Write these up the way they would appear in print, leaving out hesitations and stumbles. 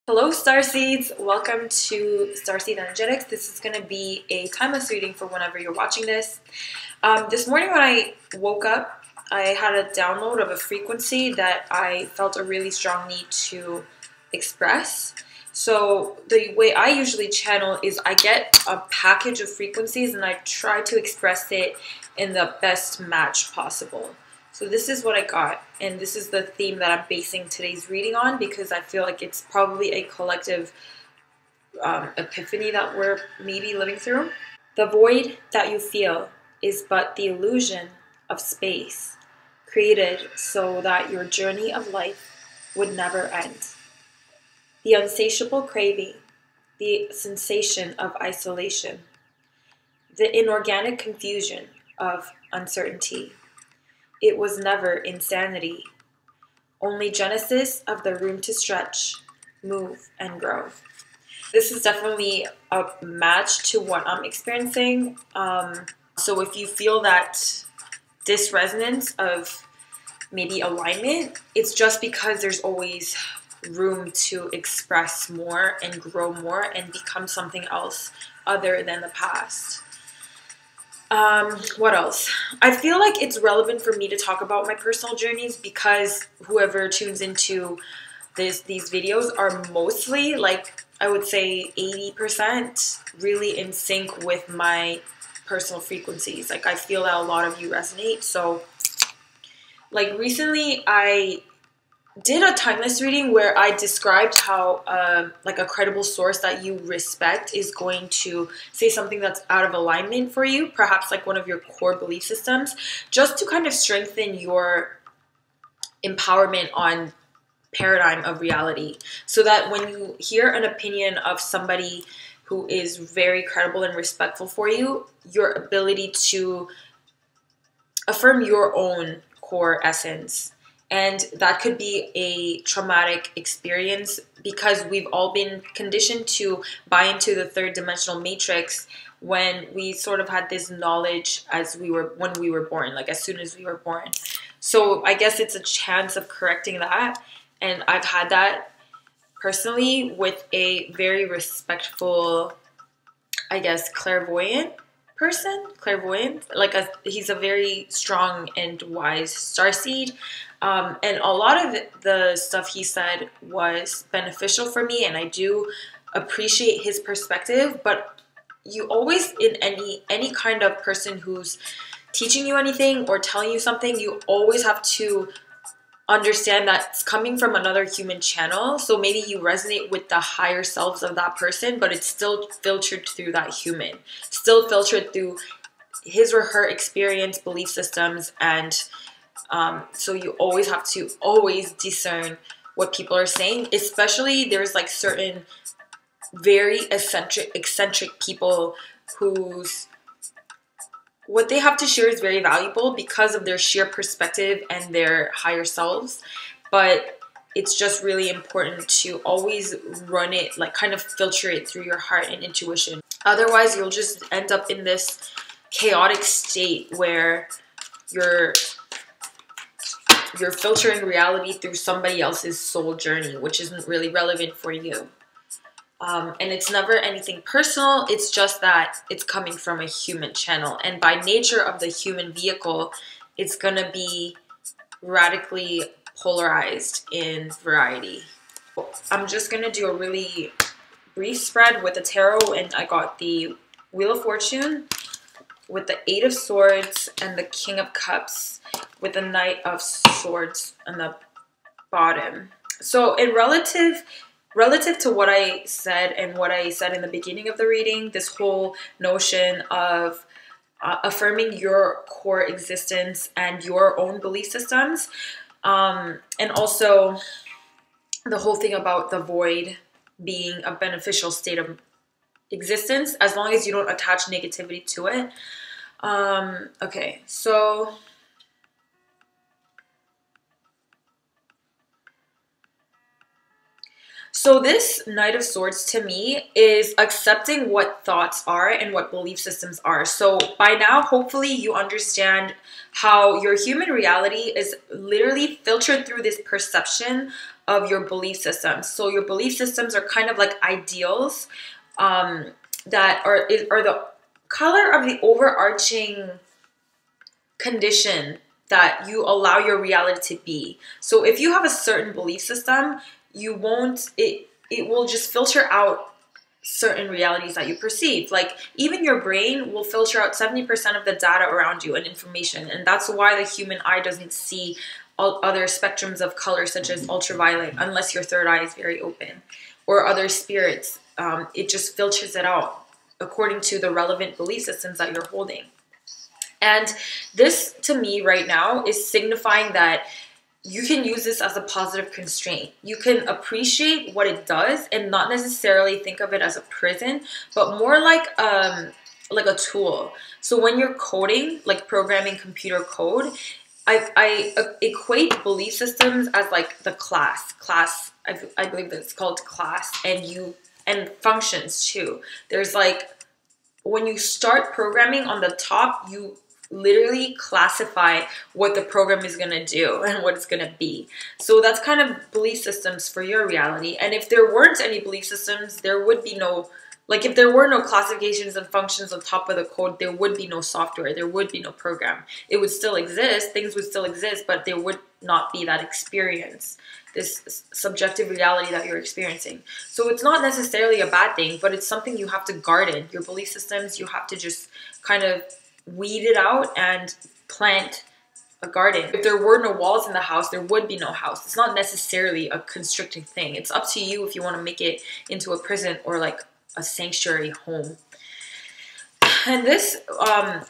Hello Starseeds, welcome to Starseed Energetics. This is going to be a timeless reading for whenever you're watching this. This morning when I woke up, I had a download of a frequency that I felt a really strong need to express. So the way I usually channel is I get a package of frequencies and I try to express it in the best match possible. So this is what I got, and this is the theme that I'm basing today's reading on because I feel like it's probably a collective epiphany that we're maybe living through. The void that you feel is but the illusion of space, created so that your journey of life would never end. The insatiable craving, the sensation of isolation, the inorganic confusion of uncertainty. It was never insanity, only genesis of the room to stretch, move, and grow. This is definitely a match to what I'm experiencing. So if you feel that disresonance of maybe alignment, it's just because there's always room to express more and grow more and become something else other than the past. What else? I feel like it's relevant for me to talk about my personal journeys because whoever tunes into these videos are mostly, like, I would say 80% really in sync with my personal frequencies. Like, I feel that a lot of you resonate. So, like, recently I did a timeless reading where I described how like a credible source that you respect is going to say something that's out of alignment for you, perhaps like one of your core belief systems, just to kind of strengthen your empowerment on paradigm of reality, so that when you hear an opinion of somebody who is very credible and respectful for you, your ability to affirm your own core essence. And that could be a traumatic experience because we've all been conditioned to buy into the third dimensional matrix when we sort of had this knowledge when we were born, like as soon as we were born. So I guess it's a chance of correcting that. And I've had that personally with a very respectful, I guess, clairvoyant person. He's a very strong and wise starseed. And a lot of the stuff he said was beneficial for me, and I do appreciate his perspective. But you always, in any kind of person who's teaching you anything or telling you something, you always have to understand that it's coming from another human channel. So maybe you resonate with the higher selves of that person, but it's still filtered through that human, still filtered through his or her experience, belief systems, and so you always have to discern what people are saying. Especially there's like certain very eccentric people whose what they have to share is very valuable because of their sheer perspective and their higher selves. But it's just really important to always run it, like kind of filter it through your heart and intuition. Otherwise, you'll just end up in this chaotic state where you're filtering reality through somebody else's soul journey, which isn't really relevant for you. And it's never anything personal. It's just that it's coming from a human channel. And by nature of the human vehicle, it's going to be radically polarized in variety. I'm just going to do a really brief spread with the tarot. And I got the Wheel of Fortune with the Eight of Swords and the King of Cups with the Knight of Swords on the bottom. So in relative to what I said and what I said in the beginning of the reading, this whole notion of affirming your core existence and your own belief systems, and also the whole thing about the void being a beneficial state of existence as long as you don't attach negativity to it. Okay, so So this Knight of Swords to me is accepting what thoughts are and what belief systems are. So by now, hopefully you understand how your human reality is literally filtered through this perception of your belief systems. So your belief systems are kind of like ideals that are the color of the overarching condition that you allow your reality to be. So if you have a certain belief system, it will just filter out certain realities that you perceive. Like even your brain will filter out 70% of the data around you and information. And that's why the human eye doesn't see all other spectrums of color, such as ultraviolet, unless your third eye is very open, or other spirits. It just filters it out according to the relevant belief systems that you're holding. And this, to me, right now, is signifying that you can use this as a positive constraint. You can appreciate what it does and not necessarily think of it as a prison, but more like a tool. So when you're coding, like programming computer code, I equate belief systems as like the class. I believe that it's called class, and functions too. There's like, when you start programming on the top, you literally classify what the program is going to do and what it's going to be. So that's kind of belief systems for your reality. And if there weren't any belief systems, there would be no, like if there were no classifications and functions on top of the code, there would be no software, there would be no program. It would still exist, things would still exist, but there would not be that experience, this subjective reality that you're experiencing. So it's not necessarily a bad thing, but it's something you have to guard in. Your belief systems, you have to just kind of weed it out and plant a garden. If there were no walls in the house, there would be no house. It's not necessarily a constricting thing. It's up to you if you want to make it into a prison or like a sanctuary home. And this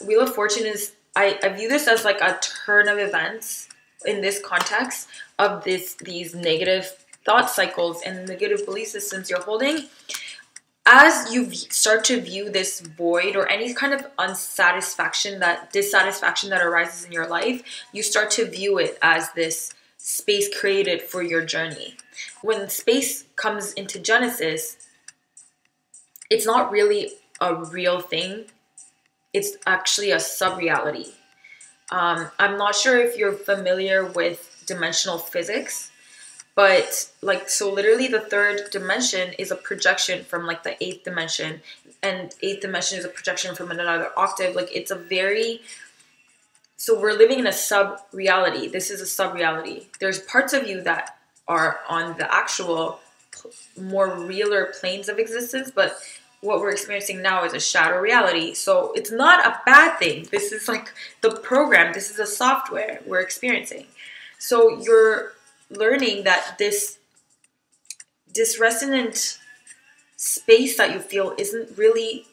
Wheel of Fortune is, I view this as like a turn of events in this context of these negative thought cycles and negative belief systems you're holding. As you start to view this void or any kind of dissatisfaction that arises in your life, you start to view it as this space created for your journey. When space comes into Genesis, it's not really a real thing. It's actually a sub-reality. I'm not sure if you're familiar with dimensional physics, but like, so literally the third dimension is a projection from like the eighth dimension, and eighth dimension is a projection from another octave. Like it's so we're living in a sub-reality. This is a sub-reality. There's parts of you that are on the actual more realer planes of existence, but what we're experiencing now is a shadow reality. So it's not a bad thing. This is like the program. This is a software we're experiencing. So you're learning that this resonant space that you feel isn't really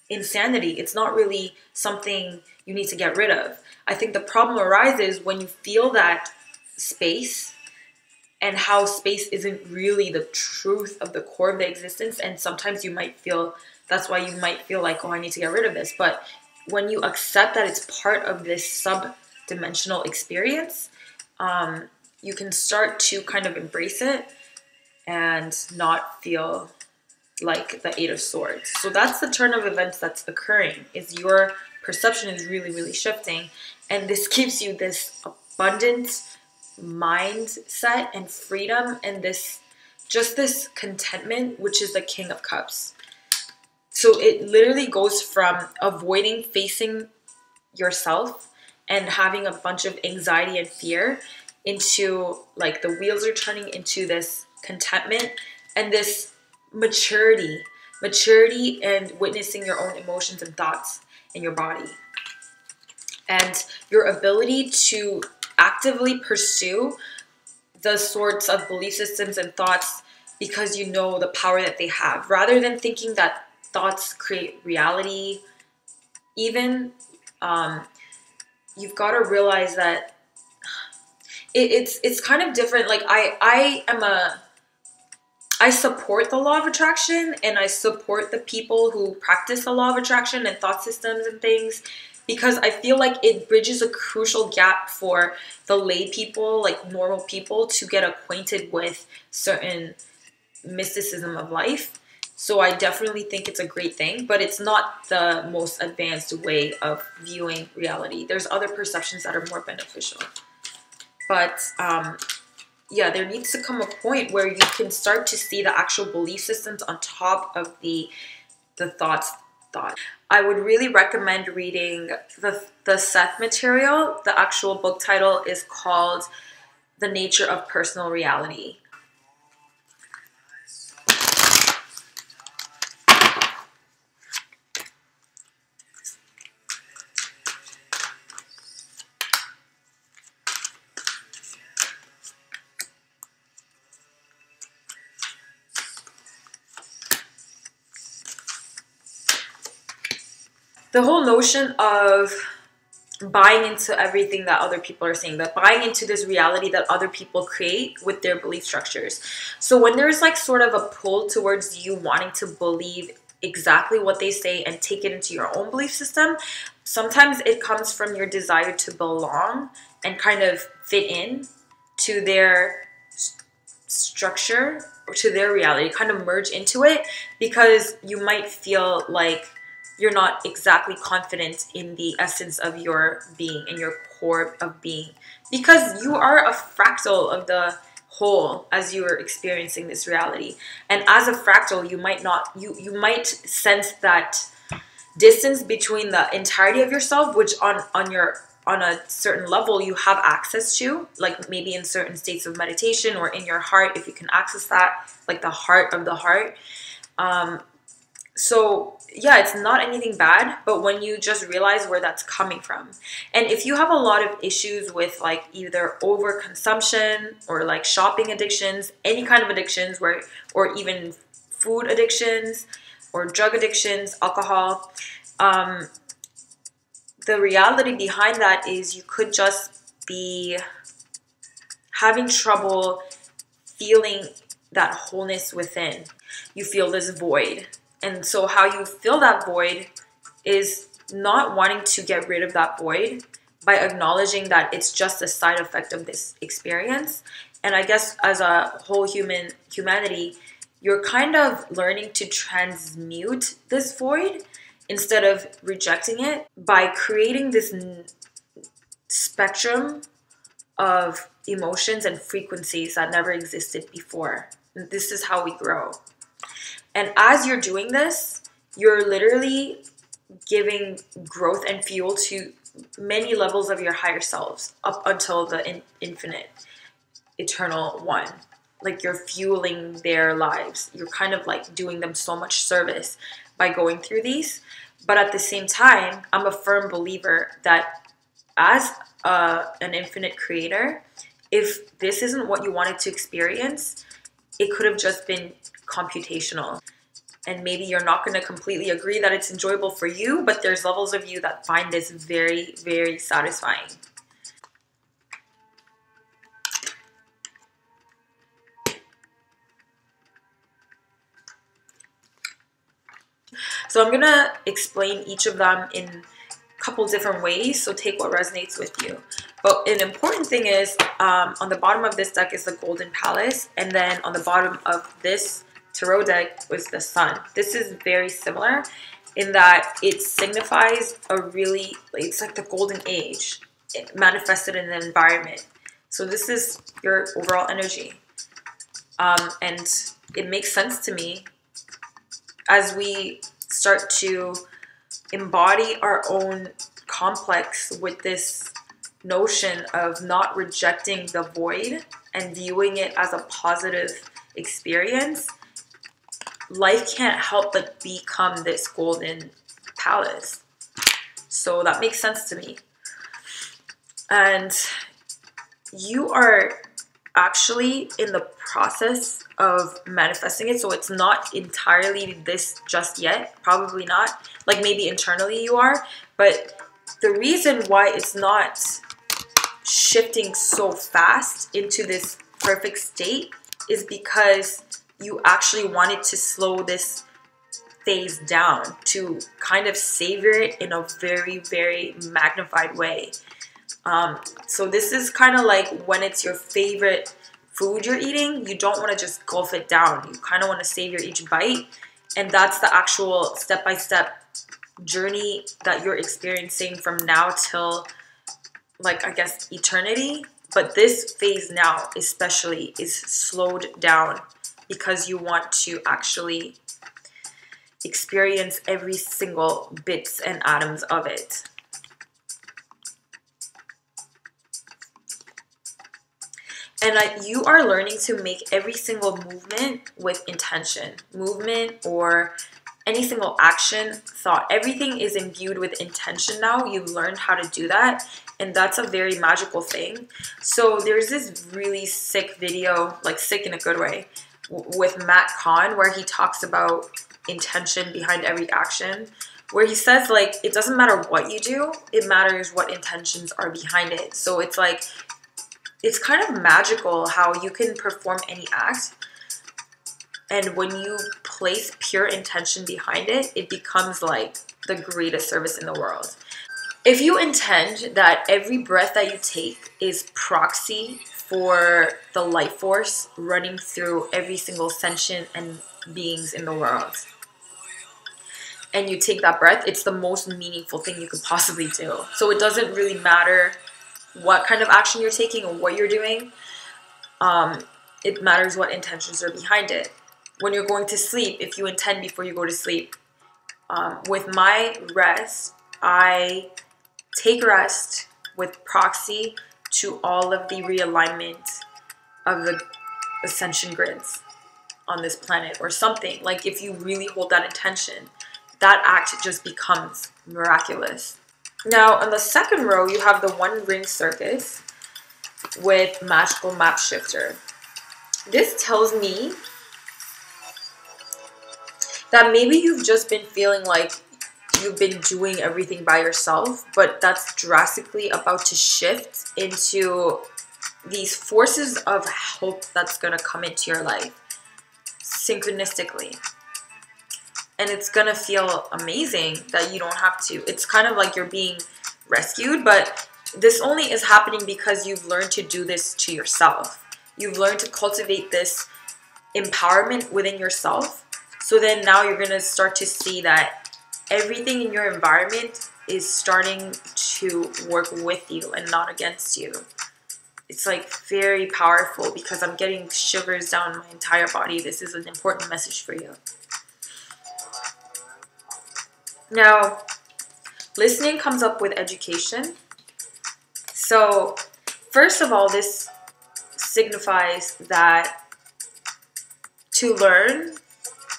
insanity. It's not really something you need to get rid of. I think the problem arises when you feel that space and how space isn't really the truth of the core of the existence. And sometimes you might feel, that's why you might feel like, oh, I need to get rid of this. But when you accept that it's part of this sub-dimensional experience, you can start to kind of embrace it and not feel like the Eight of Swords. So that's the turn of events that's occurring, is your perception is really, really shifting. And this gives you this abundant mindset and freedom and this contentment, which is the King of Cups. So it literally goes from avoiding facing yourself and having a bunch of anxiety and fear into like the wheels are turning into this contentment and this maturity and witnessing your own emotions and thoughts in your body, and your ability to actively pursue the sorts of belief systems and thoughts because you know the power that they have, rather than thinking that thoughts create reality. Even you've got to realize that it's kind of different. Like I support the law of attraction, and I support the people who practice the law of attraction and thought systems and things, because I feel like it bridges a crucial gap for the lay people, like normal people, to get acquainted with certain mysticism of life. So I definitely think it's a great thing, but it's not the most advanced way of viewing reality. There's other perceptions that are more beneficial. But yeah, there needs to come a point where you can start to see the actual belief systems on top of the thoughts. I would really recommend reading the Seth material. The actual book title is called The Nature of Personal Reality. The whole notion of buying into everything that other people are saying, that buying into this reality that other people create with their belief structures. So when there's like sort of a pull towards you wanting to believe exactly what they say and take it into your own belief system, sometimes it comes from your desire to belong and kind of fit in to their structure or to their reality, kind of merge into it, because you might feel like you're not exactly confident in the essence of your being and your core of being, because you are a fractal of the whole as you are experiencing this reality. And as a fractal, you might sense that distance between the entirety of yourself, which on a certain level you have access to, like maybe in certain states of meditation or in your heart, if you can access that, like the heart of the heart. So yeah, it's not anything bad, but when you just realize where that's coming from. And if you have a lot of issues with like either overconsumption or like shopping addictions, any kind of addictions, or even food addictions or drug addictions, alcohol, the reality behind that is you could just be having trouble feeling that wholeness within. You feel this void. And so how you fill that void is not wanting to get rid of that void by acknowledging that it's just a side effect of this experience. And I guess as a whole humanity, you're kind of learning to transmute this void instead of rejecting it by creating this spectrum of emotions and frequencies that never existed before. And this is how we grow. And as you're doing this, you're literally giving growth and fuel to many levels of your higher selves up until the infinite, eternal one. Like you're fueling their lives. You're kind of like doing them so much service by going through these. But at the same time, I'm a firm believer that as an infinite creator, if this isn't what you wanted to experience, it could have just been computational. And maybe you're not going to completely agree that it's enjoyable for you, but there's levels of you that find this very, very satisfying. So I'm going to explain each of them in a couple different ways, so take what resonates with you. But an important thing is, on the bottom of this deck is the Golden Palace, and then on the bottom of this tarot deck was the Sun. This is very similar in that it signifies it's like the golden age. It manifested in the environment. So this is your overall energy. And it makes sense to me as we start to embody our own complex with this notion of not rejecting the void and viewing it as a positive experience. Life can't help but become this golden palace. So that makes sense to me. And you are actually in the process of manifesting it. So it's not entirely this just yet. Probably not. Like maybe internally you are. But the reason why it's not shifting so fast into this perfect state is because you actually wanted to slow this phase down, to kind of savor it in a very, very magnified way. So this is kind of like when it's your favorite food you're eating, you don't want to just gulp it down. You kind of want to savor each bite. And that's the actual step-by-step journey that you're experiencing from now till, like, I guess, eternity. But this phase now especially is slowed down because you want to actually experience every single bits and atoms of it. And you are learning to make every single movement with intention. Movement or any single action, thought, everything is imbued with intention now. You've learned how to do that. And that's a very magical thing. So there's this really sick video, like sick in a good way, with Matt Kahn, where he talks about intention behind every action. Where he says, like, it doesn't matter what you do, it matters what intentions are behind it. So it's like, it's kind of magical how you can perform any act, and when you place pure intention behind it, it becomes like the greatest service in the world. If you intend that every breath that you take is proxy for the life force running through every single sentient and beings in the world, and you take that breath, it's the most meaningful thing you could possibly do. So it doesn't really matter what kind of action you're taking or what you're doing. It matters what intentions are behind it. When you're going to sleep, if you intend before you go to sleep, with my rest, I take rest with proxy to all of the realignment of the ascension grids on this planet or something. Like, if you really hold that intention, that act just becomes miraculous. Now, on the second row, you have the One Ring Circus with Magical Map Shifter. This tells me that maybe you've just been feeling like you've been doing everything by yourself, but that's drastically about to shift into these forces of hope that's going to come into your life synchronistically. And it's going to feel amazing that you don't have to. It's kind of like you're being rescued, but this only is happening because you've learned to do this to yourself. You've learned to cultivate this empowerment within yourself. So then now you're going to start to see that everything in your environment is starting to work with you and not against you. It's like very powerful because I'm getting shivers down my entire body. This is an important message for you. Now, listening comes up with education. So, first of all, this signifies that to learn,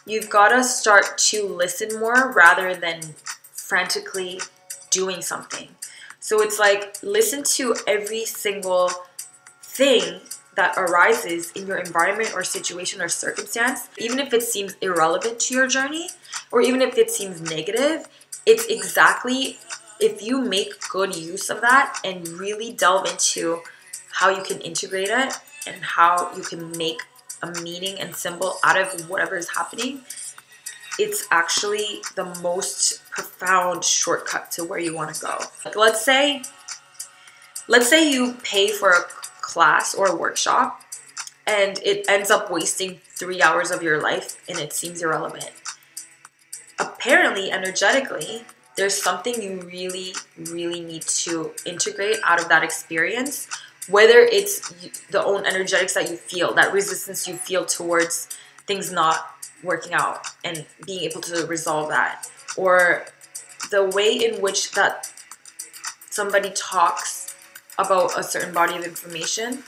you've got to start to listen more rather than frantically doing something. So it's like, listen to every single thing that arises in your environment or situation or circumstance, even if it seems irrelevant to your journey, or even if it seems negative. It's exactly, if you make good use of that and really delve into how you can integrate it and how you can make a meaning and symbol out of whatever is happening, it's actually the most profound shortcut to where you want to go. Like, let's say you pay for a class or a workshop and it ends up wasting 3 hours of your life and it seems irrelevant. Apparently, energetically, there's something you really, really need to integrate out of that experience, whether it's the own energetics that you feel, that resistance you feel towards things not working out and being able to resolve that, or the way in which that somebody talks about a certain body of information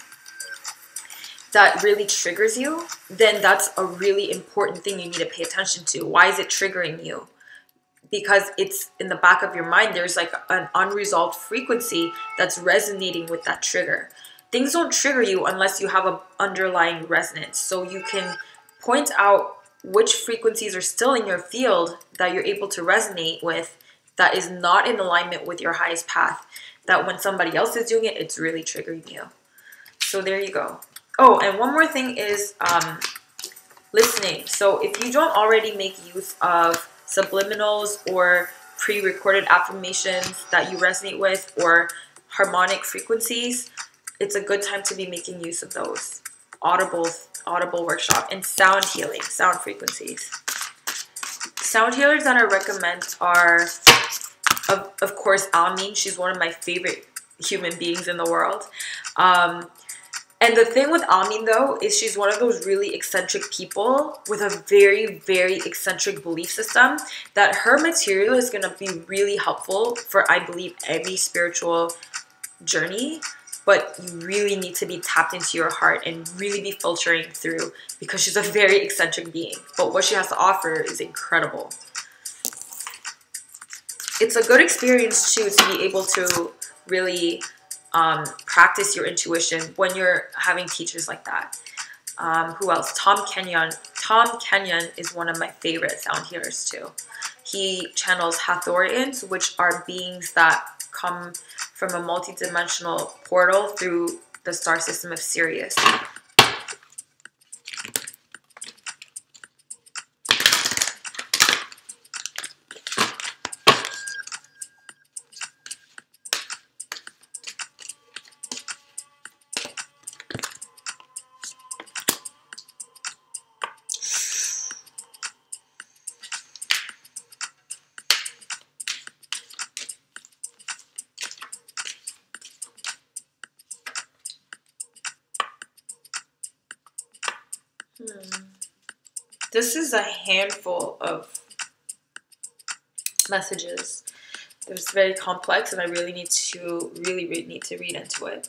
that really triggers you, then that's a really important thing you need to pay attention to. Why is it triggering you? Because it's in the back of your mind, there's like an unresolved frequency that's resonating with that trigger. Things don't trigger you unless you have an underlying resonance. So you can point out which frequencies are still in your field that you're able to resonate with, that is not in alignment with your highest path, that when somebody else is doing it, it's really triggering you. So there you go. Oh, and one more thing is listening. So if you don't already make use of subliminals or pre-recorded affirmations that you resonate with, or harmonic frequencies, it's a good time to be making use of those. audible workshop, and sound healing, sound frequencies. Sound healers that I recommend are, of course, Almin. She's one of my favorite human beings in the world. And the thing with Almin, though, is she's one of those really eccentric people with a very, very eccentric belief system that her material is going to be really helpful for, I believe, every spiritual journey. But you really need to be tapped into your heart and really be filtering through, because she's a very eccentric being. But what she has to offer is incredible. It's a good experience, too, to be able to really practice your intuition when you're having teachers like that. Who else? Tom Kenyon. Tom Kenyon is one of my favorite sound healers too. He channels Hathorians, which are beings that come from a multidimensional portal through the star system of Sirius. This is a handful of messages. It's very complex, and I really need to read into it.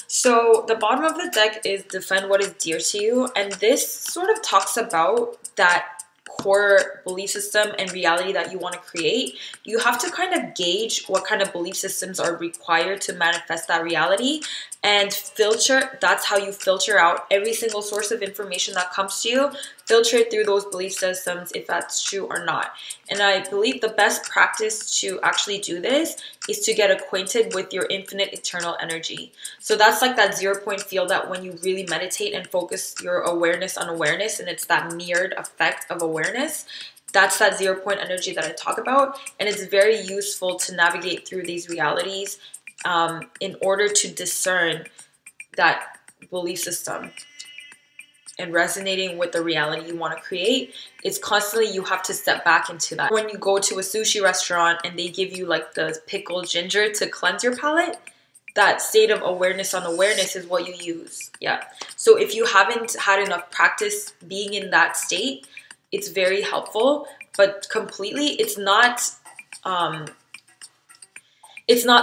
So the bottom of the deck is defend what is dear to you, and this sort of talks about that core belief system and reality that you want to create. You have to kind of gauge what kind of belief systems are required to manifest that reality, and filter. That's how you filter out every single source of information that comes to you. Filter it through those belief systems if that's true or not. And I believe the best practice to actually do this is to get acquainted with your infinite eternal energy. So that's like that 0 point field that when you really meditate and focus your awareness on awareness, and it's that mirrored effect of awareness, that's that 0 point energy that I talk about. And it's very useful to navigate through these realities in order to discern that belief system and resonating with the reality you want to create. It's constantly, you have to step back into that. When you go to a sushi restaurant and they give you like the pickled ginger to cleanse your palate, that state of awareness on awareness is what you use. Yeah. So if you haven't had enough practice being in that state, it's very helpful, but completely, it's not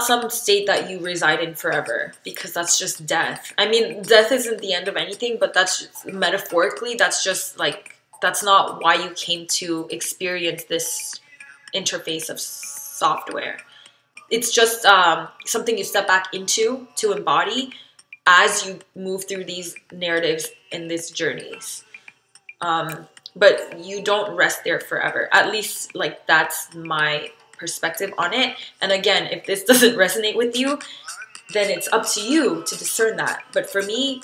some state that you reside in forever, because that's just death. I mean, death isn't the end of anything, but that's just, metaphorically, that's just like, that's not why you came to experience this interface of software. It's just something you step back into to embody as you move through these narratives and these journeys. But you don't rest there forever. At least, like, that's my perspective on it. And again, if this doesn't resonate with you, then it's up to you to discern that. But for me,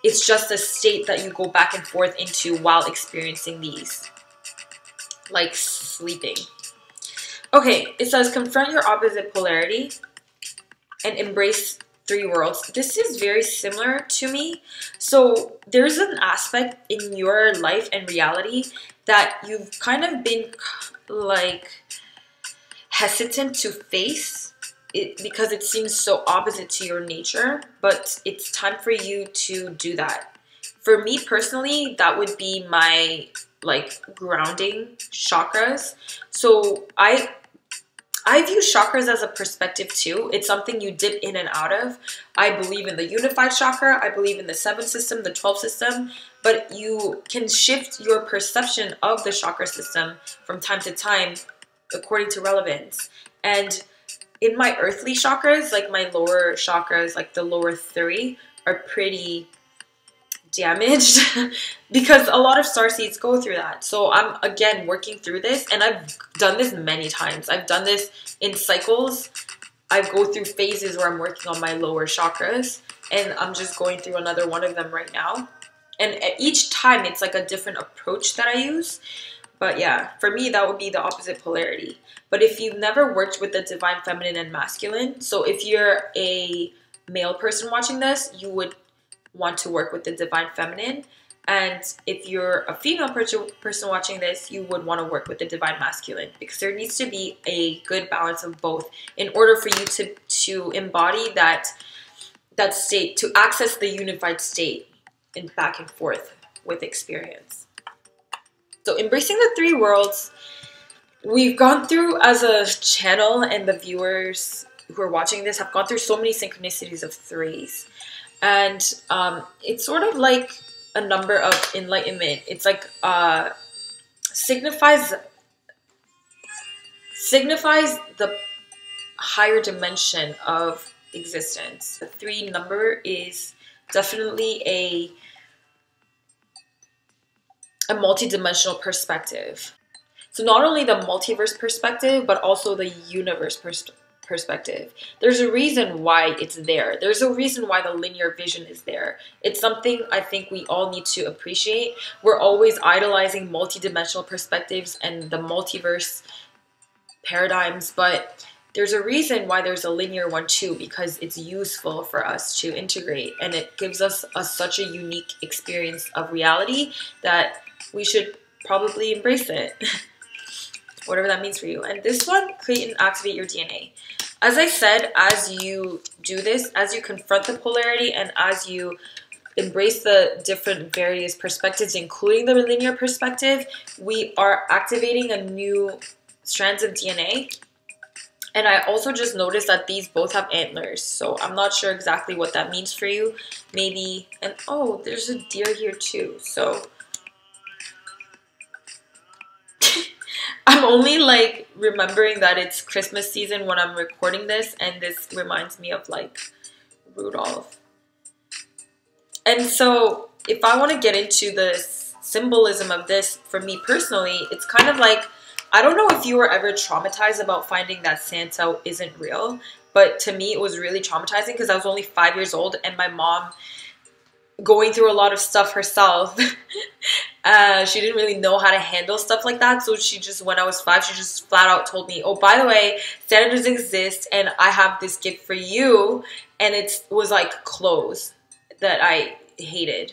it's just a state that you go back and forth into while experiencing these, like sleeping. Okay, it says confront your opposite polarity and embrace 3 worlds. This is very similar to me. So there's an aspect in your life and reality that you've kind of been like hesitant to face it because it seems so opposite to your nature, but it's time for you to do that. For me personally, that would be my like grounding chakras. So I view chakras as a perspective too. It's something you dip in and out of. I believe in the unified chakra. I believe in the 7 system, the 12 system, but you can shift your perception of the chakra system from time to time according to relevance. And in my earthly chakras, like my lower chakras, like the lower 3, are pretty damaged because a lot of starseeds go through that. So I'm again working through this, and I've done this many times. I've done this in cycles. I go through phases where I'm working on my lower chakras, and I'm just going through another one of them right now. And each time it's like a different approach that I use. But yeah, for me, that would be the opposite polarity. But if you've never worked with the divine feminine and masculine, so if you're a male person watching this, you would want to work with the divine feminine. And if you're a female person watching this, you would want to work with the divine masculine, because there needs to be a good balance of both in order for you to embody that state, to access the unified state and back and forth with experience. So embracing the three worlds, we've gone through as a channel, and the viewers who are watching this have gone through so many synchronicities of threes. And it's sort of like a number of enlightenment. It's like signifies the higher dimension of existence. The 3 number is definitely a multi-dimensional perspective. So not only the multiverse perspective, but also the universe perspective. There's a reason why it's there. There's a reason why the linear vision is there. It's something I think we all need to appreciate. We're always idolizing multi-dimensional perspectives and the multiverse paradigms, but there's a reason why there's a linear one too, because it's useful for us to integrate, and it gives us such a unique experience of reality that we should probably embrace it. Whatever that means for you. And this one, create and activate your DNA. As I said, as you do this, as you confront the polarity and as you embrace the different various perspectives, including the linear perspective, we are activating a new strands of DNA. And I also just noticed that these both have antlers, so I'm not sure exactly what that means for you. Maybe, and oh, there's a deer here too, so I'm only like remembering that it's Christmas season when I'm recording this, and this reminds me of like Rudolph. And so if I want to get into the symbolism of this, for me personally, it's kind of like, I don't know if you were ever traumatized about finding that Santa isn't real, but to me it was really traumatizing because I was only 5 years old and my mom going through a lot of stuff herself. She didn't really know how to handle stuff like that, so she just, when I was 5, she just flat out told me, oh, by the way, Santa doesn't exist and I have this gift for you. And it was like clothes that I hated.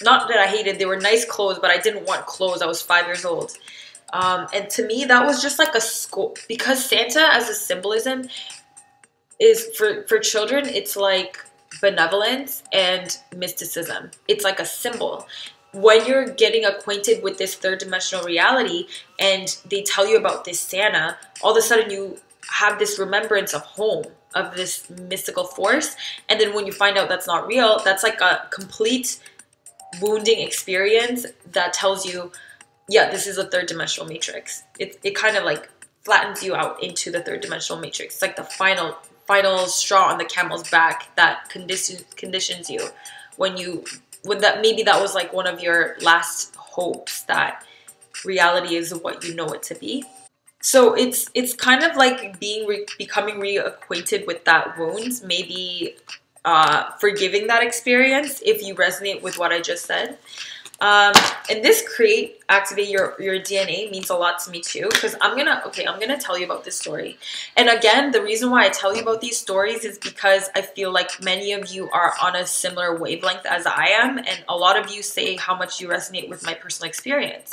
Not that I hated, they were nice clothes, but I didn't want clothes. I was 5 years old. And to me, that was just like a school, because Santa as a symbolism is for children, it's like benevolence and mysticism. It's like a symbol. When you're getting acquainted with this third dimensional reality and they tell you about this Santa, all of a sudden you have this remembrance of home, of this mystical force. And then when you find out that's not real, that's like a complete wounding experience that tells you, yeah, this is a third dimensional matrix. It kind of like flattens you out into the third dimensional matrix. It's like the final straw on the camel's back that conditions you when that maybe that was like one of your last hopes, that reality is what you know it to be. So it's kind of like becoming reacquainted with that wound, maybe forgiving that experience if you resonate with what I just said. And this activate your DNA means a lot to me too, because I'm gonna tell you about this story. And again, the reason why I tell you about these stories is because I feel like many of you are on a similar wavelength as I am, and a lot of you say how much you resonate with my personal experience.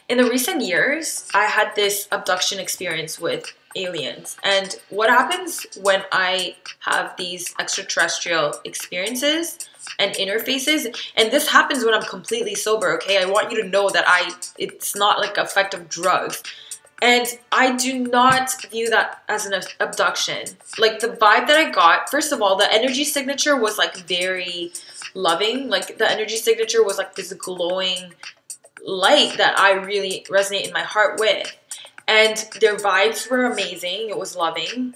In the recent years, I had this abduction experience with aliens, and what happens when I have these extraterrestrial experiences and interfaces, and this happens when I'm completely sober, okay? I want you to know that it's not like an effect of drugs. And I do not view that as an abduction. Like, the vibe that I got, first of all, the energy signature was like very loving. Like, the energy signature was like this glowing light that I really resonate in my heart with. And their vibes were amazing. It was loving.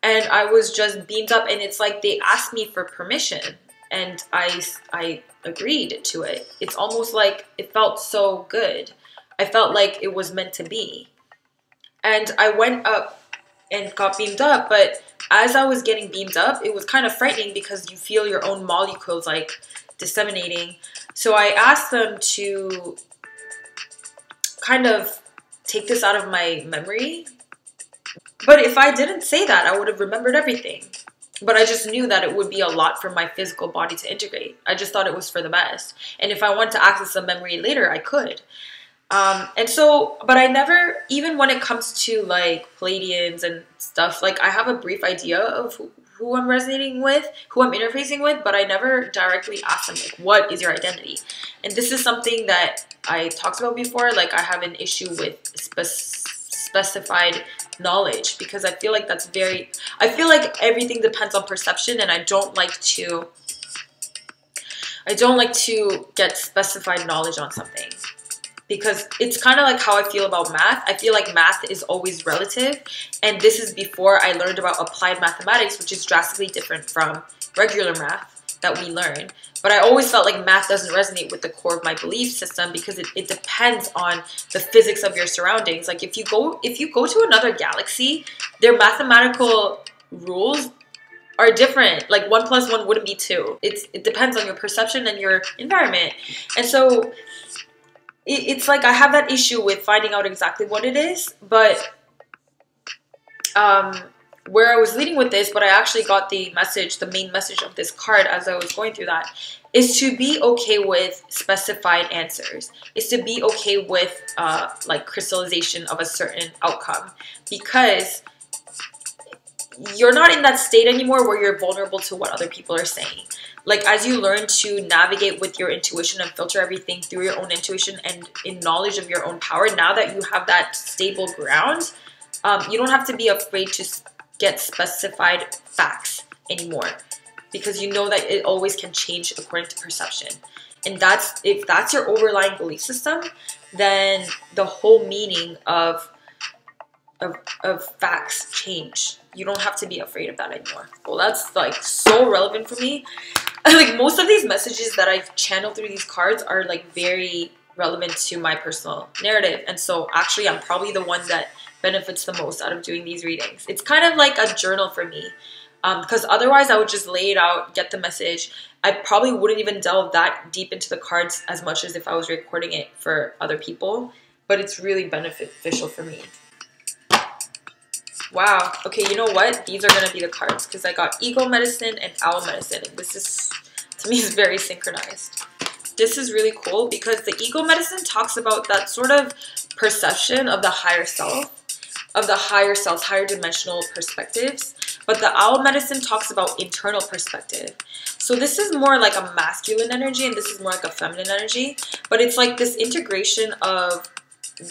And I was just beamed up, and it's like they asked me for permission. And I agreed to it. It's almost like it felt so good. I felt like it was meant to be. And I went up and got beamed up, but as I was getting beamed up, it was kind of frightening because you feel your own molecules like disseminating. So I asked them to kind of take this out of my memory. But if I didn't say that, I would have remembered everything. But I just knew that it would be a lot for my physical body to integrate. I just thought it was for the best. And if I wanted to access a memory later, I could. And so, but I never, even when it comes to like Pleiadians and stuff, like I have a brief idea of who I'm resonating with, who I'm interfacing with, but I never directly ask them, like, what is your identity? And this is something that I talked about before. Like, I have an issue with specified knowledge, because I feel like that's very, I feel like everything depends on perception, and I don't like to get specified knowledge on something, because it's kind of like how I feel about math. I feel like math is always relative, and this is before I learned about applied mathematics, which is drastically different from regular math that we learn. But I always felt like math doesn't resonate with the core of my belief system, because it depends on the physics of your surroundings. Like if you go to another galaxy, their mathematical rules are different. Like 1 + 1 wouldn't be 2. It depends on your perception and your environment. And so it's like I have that issue with finding out exactly what it is. But where I was leading with this, but I actually got the message, the main message of this card as I was going through that, is to be okay with specified answers, is to be okay with like crystallization of a certain outcome, because you're not in that state anymore where you're vulnerable to what other people are saying. Like, as you learn to navigate with your intuition and filter everything through your own intuition and in knowledge of your own power, now that you have that stable ground, you don't have to be afraid to get specified facts anymore, because you know that it always can change according to perception. And if that's your overlying belief system, then the whole meaning of facts change. You don't have to be afraid of that anymore. Well, that's like so relevant for me. Like, most of these messages that I've channeled through these cards are like very relevant to my personal narrative. And so actually I'm probably the one that benefits the most out of doing these readings. It's kind of like a journal for me, because otherwise I would just lay it out, get the message. I probably wouldn't even delve that deep into the cards as much as if I was recording it for other people, but it's really beneficial for me. Wow. Okay, you know what? These are going to be the cards, because I got Ego Medicine and Owl Medicine. And this is, to me, is very synchronized. This is really cool, because the Ego Medicine talks about that sort of perception of the higher self, of the higher selves, higher dimensional perspectives. But the Owl Medicine talks about internal perspective. So this is more like a masculine energy, and this is more like a feminine energy. But it's like this integration of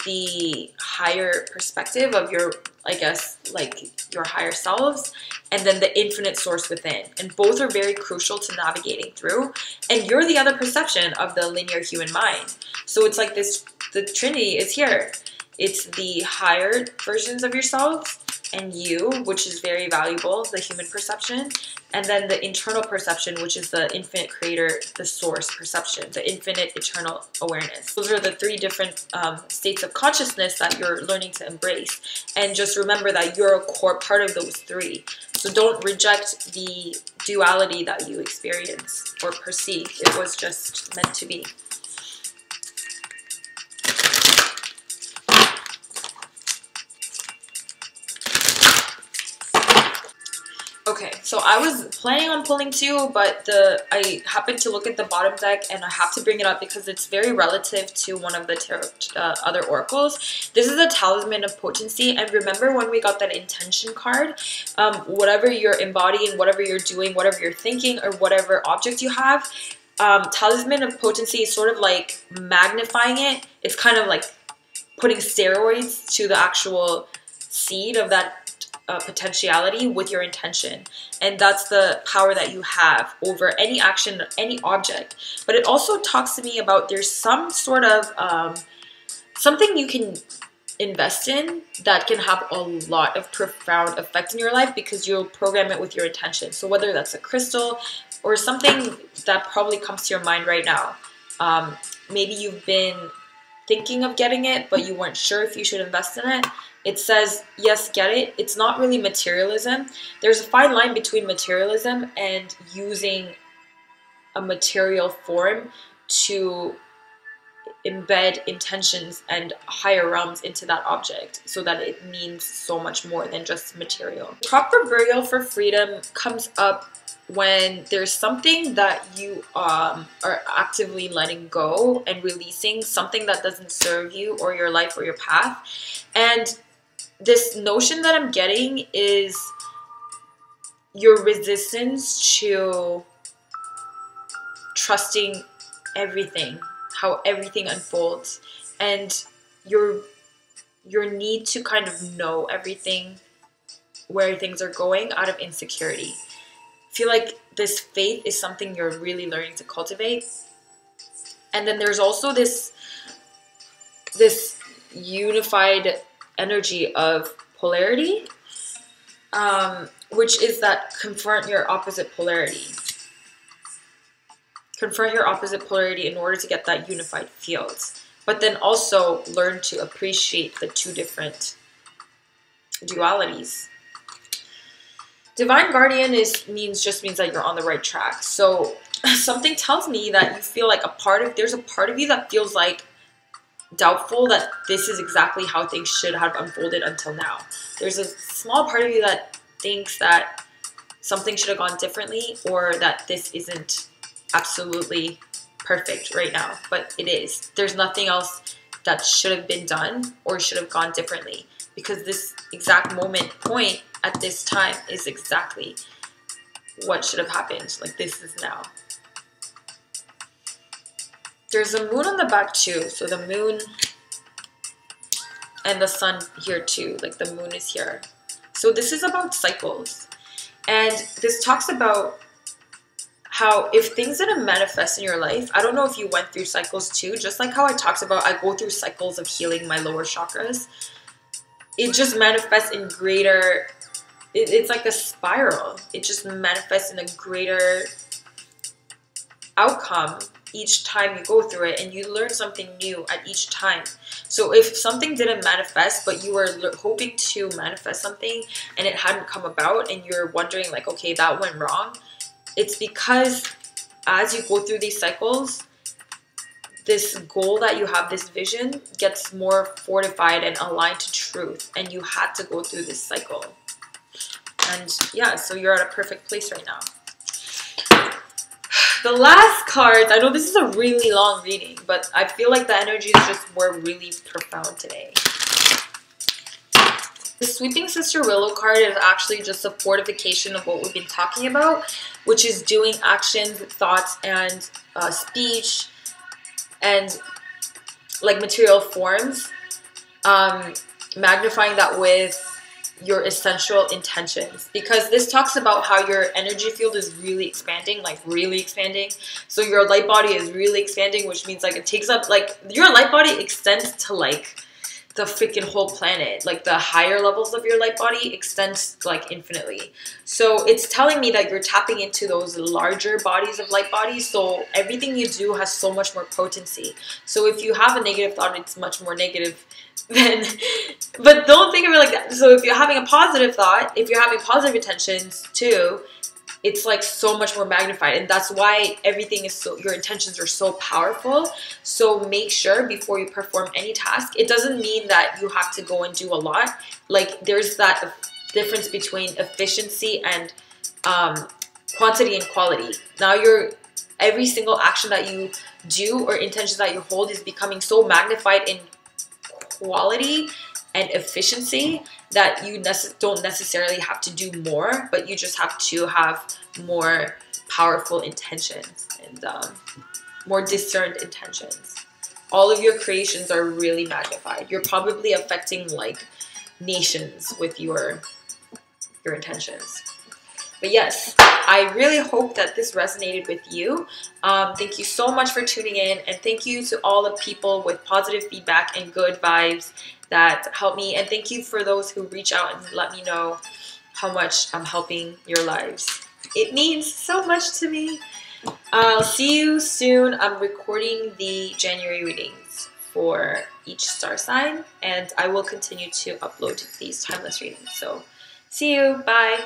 the higher perspective of your, I guess, like your higher selves, and then the infinite source within. And both are very crucial to navigating through. And you're the other perception of the linear human mind. So it's like this, the Trinity is here. It's the higher versions of yourselves and you, which is very valuable, the human perception, and then the internal perception, which is the infinite creator, the source perception, the infinite eternal awareness. Those are the 3 different states of consciousness that you're learning to embrace. And just remember that you're a core part of those 3. So don't reject the duality that you experience or perceive. It was just meant to be. Okay, so I was planning on pulling 2, but I happened to look at the bottom deck, and I have to bring it up because it's very relative to one of the tarot, other oracles. This is a Talisman of Potency, and remember when we got that intention card, whatever you're embodying, whatever you're doing, whatever you're thinking, or whatever object you have, Talisman of Potency is sort of like magnifying it. It's kind of like putting steroids to the actual seed of that potentiality with your intention. And that's the power that you have over any action, any object. But it also talks to me about there's some sort of something you can invest in that can have a lot of profound effect in your life, because you'll program it with your intention. So whether that's a crystal or something that probably comes to your mind right now, maybe you've been thinking of getting it, but you weren't sure if you should invest in it. It says, yes, get it. It's not really materialism. There's a fine line between materialism and using a material form to embed intentions and higher realms into that object so that it means so much more than just material. Proper burial for freedom comes up when there's something that you are actively letting go and releasing, something that doesn't serve you or your life or your path. And this notion that I'm getting is your resistance to trusting everything, how everything unfolds, and your need to kind of know everything, where things are going, out of insecurity. I feel like this faith is something you're really learning to cultivate. And then there's also this unified energy of polarity, which is that confront your opposite polarity. Confront your opposite polarity in order to get that unified field. But then also learn to appreciate the two different dualities. Divine guardian means that you're on the right track. So something tells me that you feel like there's a part of you that feels like doubtful that this is exactly how things should have unfolded until now. There's a small part of you that thinks that something should have gone differently, or that this isn't absolutely perfect right now, but it is. There's nothing else that should have been done or should have gone differently, because this exact point at this time is exactly what should have happened. Like, this is now. There's a moon on the back too, so the moon and the sun here too, like the moon is here. So this is about cycles, and this talks about how if things didn't manifest in your life, I don't know if you went through cycles too, just like how I talked about, I go through cycles of healing my lower chakras. It just manifests in greater, it's like a spiral. It just manifests in a greater outcome each time you go through it, and you learn something new at each time. So if something didn't manifest, but you were hoping to manifest something and it hadn't come about, and you're wondering like, okay, that went wrong, it's because as you go through these cycles, this goal that you have, this vision, gets more fortified and aligned to truth, and you had to go through this cycle. And yeah, so you're at a perfect place right now. The last cards, I know this is a really long reading, but I feel like the energies were really profound today. The Sweeping Sister Willow card is actually just a fortification of what we've been talking about, which is doing actions, thoughts, and speech, and like material forms, magnifying that with your essential intentions, because this talks about how your energy field is really expanding, like really expanding. So your light body is really expanding, which means like it takes up, like your light body extends to like the freaking whole planet. Like the higher levels of your light body extends like infinitely. So it's telling me that you're tapping into those larger bodies of light bodies. So everything you do has so much more potency. So if you have a negative thought, it's much more negative than, but don't think of it like that. So if you're having a positive thought, if you're having positive intentions too, it's like so much more magnified. And that's why everything is so, your intentions are so powerful. So make sure before you perform any task, it doesn't mean that you have to go and do a lot. Like there's that difference between efficiency and quantity and quality. Now every single action that you do or intention that you hold is becoming so magnified in quality and efficiency that you don't necessarily have to do more, but you just have to have more powerful intentions and more discerned intentions. All of your creations are really magnified. You're probably affecting like nations with your intentions. But yes, I really hope that this resonated with you. Thank you so much for tuning in, and thank you to all the people with positive feedback and good vibes that help me. And thank you for those who reach out and let me know how much I'm helping your lives. It means so much to me. I'll see you soon. I'm recording the January readings for each star sign, and I will continue to upload these timeless readings. So see you. Bye.